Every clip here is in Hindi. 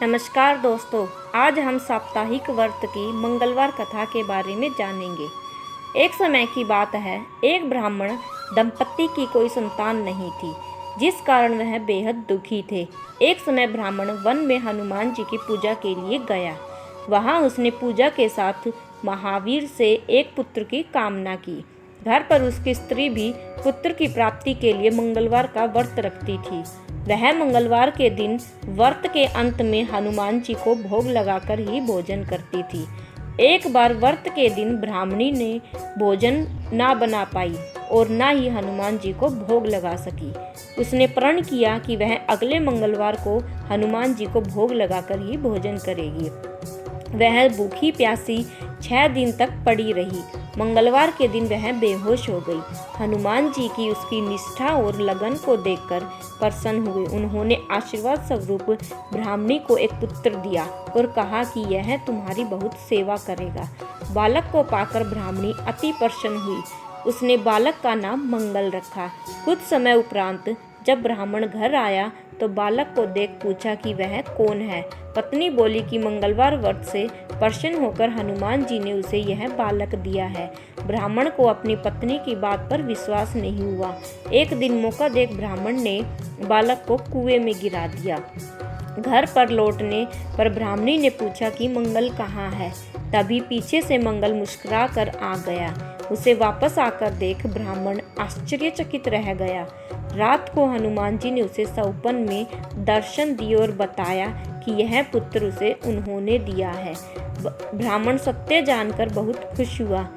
नमस्कार दोस्तों, आज हम साप्ताहिक व्रत की मंगलवार कथा के बारे में जानेंगे। एक समय की बात है, एक ब्राह्मण दंपत्ति की कोई संतान नहीं थी, जिस कारण वह बेहद दुखी थे। एक समय ब्राह्मण वन में हनुमान जी की पूजा के लिए गया। वहां उसने पूजा के साथ महावीर से एक पुत्र की कामना की। घर पर उसकी स्त्री भी पुत्र की प्राप्ति के लिए मंगलवार का व्रत रखती थी। वह मंगलवार के दिन व्रत के अंत में हनुमान जी को भोग लगाकर ही भोजन करती थी। एक बार व्रत के दिन ब्राह्मणी ने भोजन ना बना पाई और ना ही हनुमान जी को भोग लगा सकी। उसने प्रण किया कि वह अगले मंगलवार को हनुमान जी को भोग लगाकर ही भोजन करेगी। वह भूखी प्यासी 6 दिन तक पड़ी रही। मंगलवार के दिन वह बेहोश हो गई। हनुमान जी की उसकी निष्ठा और लगन को देखकर प्रसन्न हुए। उन्होंने आशीर्वाद स्वरूप ब्राह्मणी को एक पुत्र दिया और कहा कि यह तुम्हारी बहुत सेवा करेगा। बालक को पाकर ब्राह्मणी अति प्रसन्न हुई। उसने बालक का नाम मंगल रखा। कुछ समय उपरांत जब ब्राह्मण घर आया तो बालक को देख पूछा कि वह कौन है। पत्नी बोली कि मंगलवार व्रत से प्रसन्न होकर हनुमान जी ने उसे यह बालक दिया है। ब्राह्मण को अपनी पत्नी की बात पर विश्वास नहीं हुआ। एक दिन मौका देख ब्राह्मण ने बालक को कुएं में गिरा दिया। घर पर लौटने पर ब्राह्मणी ने पूछा कि मंगल कहाँ है। तभी पीछे से मंगल मुस्कुरा कर आ गया। उसे वापस आकर देख ब्राह्मण आश्चर्यचकित रह गया। रात को हनुमान जी ने उसे स्वप्न में दर्शन दिए और बताया कि यह पुत्र उसे उन्होंने दिया है। ब्राह्मण सत्य जानकर बहुत खुश हुआ।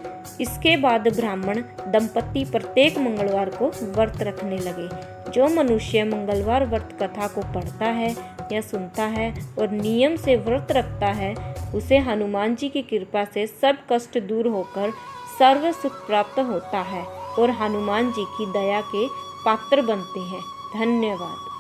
इसके बाद ब्राह्मण दंपत्ति प्रत्येक मंगलवार को व्रत रखने लगे। जो मनुष्य मंगलवार व्रत कथा को पढ़ता है या सुनता है और नियम से व्रत रखता है, उसे हनुमान जी की कृपा से सब कष्ट दूर होकर सर्व सुख प्राप्त होता है और हनुमान जी की दया के पात्र बनते हैं। धन्यवाद।